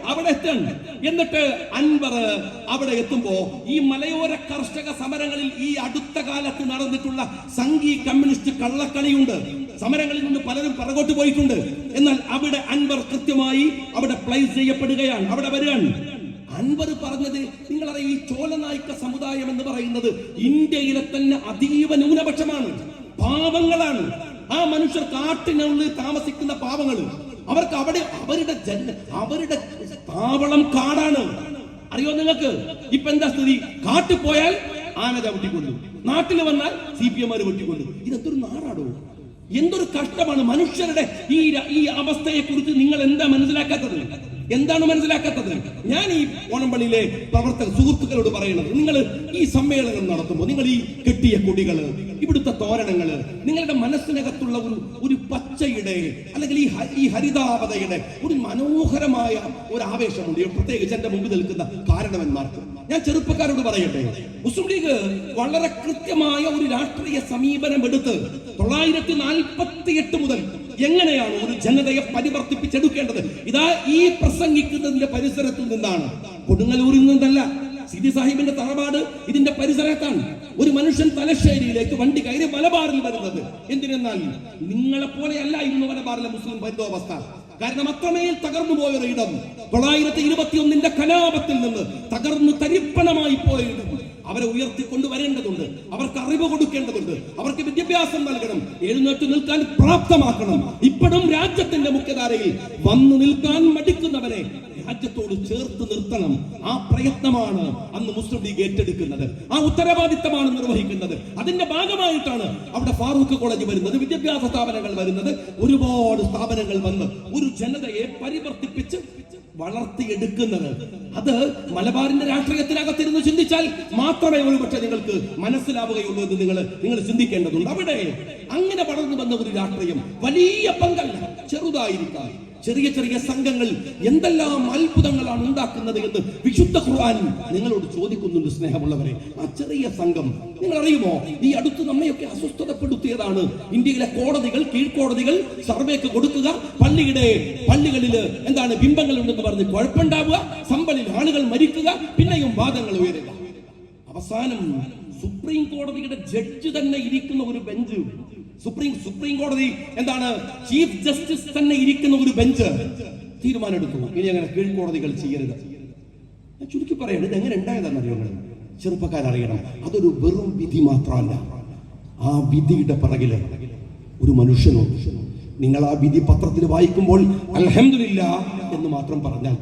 അവിടെ എത്തണം. എന്നിട്ട് അൻവർ അവിടെ എത്തുമ്പോ ഈ മലയോര കർഷക സമരങ്ങളിൽ ഈ അടുത്ത കാലത്ത് നടന്നിട്ടുള്ള സംഘി കമ്മ്യൂണിസ്റ്റ് കള്ളക്കളിയുണ്ട്. സമരങ്ങളിൽ നിന്ന് പലരും പുറകോട്ട് പോയിട്ടുണ്ട്. എന്നാൽ അവിടെ അൻവർ കൃത്യമായി അവിടെ പ്ലേസ് ചെയ്യപ്പെടുകയാണ്, അവിടെ വരികയാണ്. അൻവർ പറഞ്ഞത് നിങ്ങളറിയാം, ഈ ചോലനായിക്ക സമുദായം എന്ന് പറയുന്നത് ഇന്ത്യയിലെ തന്നെ അതീവ ന്യൂനപക്ഷമാണ്, പാവങ്ങളാണ്. ആ മനുഷ്യർ കാട്ടിനുള്ളിൽ താമസിക്കുന്ന പാവങ്ങൾ, അവർക്ക് അവിടെ അവരുടെ താവളം കാടാണ്. അറിയോ നിങ്ങൾക്ക്? ഇപ്പൊ എന്താ സ്ഥിതി? കാട്ടിൽ പോയാൽ ആന ചവിട്ടിക്കൊണ്ടു, നാട്ടിൽ വന്നാൽ CPM വെട്ടിക്കൊണ്ടു. ഇതെന്തൊരു നാടാടോ, എന്തൊരു കഷ്ടമാണ്. മനുഷ്യരുടെ ഈ അവസ്ഥയെ കുറിച്ച് നിങ്ങൾ എന്താ മനസ്സിലാക്കാത്തത്? എന്താണ് മനസ്സിലാക്കാത്തത്? ഞാൻ ഈ ഓണംപള്ളിയിലെ പ്രവർത്തക സുഹൃത്തുക്കളോട് പറയുന്നത്, നിങ്ങൾ ഈ സമ്മേളനം നടത്തുമ്പോൾ നിങ്ങൾ ഈ കെട്ടിയ കൊടികള്, ഇവിടുത്തെ തോരണങ്ങള്, നിങ്ങളുടെ മനസ്സിനകത്തുള്ള ഒരു പച്ചയുടെ അല്ലെങ്കിൽ ഈ ഹരിതാപതയുടെ ഒരു മനോഹരമായ ഒരു ആവേശമുണ്ട്, പ്രത്യേകിച്ച് എന്റെ മുമ്പിൽ നിൽക്കുന്ന കാരണവന്മാർക്ക്. ഞാൻ ചെറുപ്പക്കാരോട് പറയട്ടെ, മുസ്ലിം ലീഗ് വളരെ കൃത്യമായ ഒരു രാഷ്ട്രീയ സമീപനം എടുത്ത് 948 മുതൽ എങ്ങനെയാണ് ഒരു ജനതയെ പരിവർത്തിപ്പിച്ചെടുക്കേണ്ടത്, ഇതാ ഈ പ്രസംഗിക്കുന്നതിന്റെ പരിസരത്തു നിന്നാണ്, കൊടുങ്ങല്ലൂരിൽ നിന്നല്ല. സിദി സാഹിബിന്റെ തറവാട് ഇതിന്റെ പരിസരത്താണ്. ഒരു മനുഷ്യൻ തലശ്ശേരിയിലേക്ക് വണ്ടി കയറി മലബാറിൽ വരുന്നത് എന്തിനെന്നാൽ നിങ്ങളെ പോലെയല്ലായിരുന്നു മലബാറിലെ മുസ്ലിം ബന്ധോവസ്ഥ. കാരണം അത്രമേൽ തകർന്നു പോയൊരു ഇടം, 921 കലാപത്തിൽ നിന്ന് തകർന്ന് തരിപ്പണമായി പോയിടും. അവരെ ഉയർത്തിക്കൊണ്ടുവരേണ്ടതുണ്ട്, അവർക്ക് അറിവ് കൊടുക്കേണ്ടതുണ്ട്, അവർക്ക് വിദ്യാഭ്യാസം നൽകണം, എഴുന്നേറ്റ് നിൽക്കാൻ പ്രാപ്തമാക്കണം. ഇപ്പോഴും രാജ്യത്തിന്റെ മുഖ്യധാരയിൽ വന്നു നിൽക്കാൻ മടിക്കുന്നവരെ രാജ്യത്തോട് ചേർത്ത് നിർത്തണം. ആ പ്രയത്നമാണ് അന്ന് മുസ്ലിം ലീഗ് ഏറ്റെടുക്കുന്നത്, ആ ഉത്തരവാദിത്തമാണ് നിർവഹിക്കുന്നത്. അതിന്റെ ഭാഗമായിട്ടാണ് അവിടെ ഫാറൂഖ് കോളേജ് വരുന്നത്, വിദ്യാഭ്യാസ സ്ഥാപനങ്ങൾ വരുന്നത്, ഒരുപാട് സ്ഥാപനങ്ങൾ വന്ന് ഒരു ജനതയെ പരിവർത്തിപ്പിച്ച് വളർത്തിയെടുക്കുന്നത്. അത് മലബാറിന്റെ രാഷ്ട്രീയത്തിനകത്തിരുന്ന് ചിന്തിച്ചാൽ മാത്രമേ ഒരു പക്ഷേ നിങ്ങൾക്ക് മനസ്സിലാവുകയുള്ളൂ എന്ന് നിങ്ങൾ ചിന്തിക്കേണ്ടതുണ്ട്. അവിടെ അങ്ങനെ വളർന്നു വന്ന ഒരു രാഷ്ട്രീയം വലിയ പങ്കല്ല, ചെറുതായിരിക്കാം. ചെറിയ ചെറിയ സംഘങ്ങൾ എന്തെല്ലാം അത്ഭുതങ്ങളാണ് ഉണ്ടാക്കുന്നത് എന്ന് വിശുദ്ധ ഖുർആൻ നിങ്ങളോട് ചോദിക്കുന്നുണ്ട്. സ്നേഹമുള്ളവരെ, ആ ചെറിയ സംഘം നിങ്ങൾ അറിയുമോ? ഈ അടുത്ത് നമ്മയൊക്കെ അസ്വസ്ഥതപ്പെടുത്തിയതാണ് ഇന്ത്യയിലെ കോടതികൾ, കീഴ്ക്കോടതികൾ സർവേക്ക് കൊടുക്കുക, പള്ളികളിൽ എന്താണ് ബിംബങ്ങൾ ഉണ്ടെന്ന് പറഞ്ഞ് കുഴപ്പമുണ്ടാവുക, സമ്പലിൽ ആളുകൾ മരിക്കുക, പിന്നെയും വാദങ്ങൾ ഉയരുക. അവസാനം സുപ്രീം കോടതിയുടെ ജഡ്ജ് തന്നെ ഇരിക്കുന്ന ഒരു ബെഞ്ച്, സുപ്രീം കോടതി എന്താണ് ചീഫ് ജസ്റ്റിസ് തന്നെ ഇരിക്കുന്ന ഒരു ബെഞ്ച് തീരുമാനമെടുത്തു, ഇനി അങ്ങനെ കീഴ്ക്കോടതികൾ ചെയ്യരുത്. ഞാൻ ചുരുക്കി പറയണത് ഇത് എങ്ങനെ ഉണ്ടായതെന്നറിയോ? ചെറുപ്പക്കാരറിയണം, അതൊരു വെറും വിധി മാത്രമല്ല. ആ വിധിയുടെ പിറകില് ഒരു മനുഷ്യനോ, നിങ്ങൾ ആ വിധി പത്രത്തിൽ വായിക്കുമ്പോൾ അൽഹംദുലില്ലാ എന്ന് മാത്രം പറഞ്ഞാൽ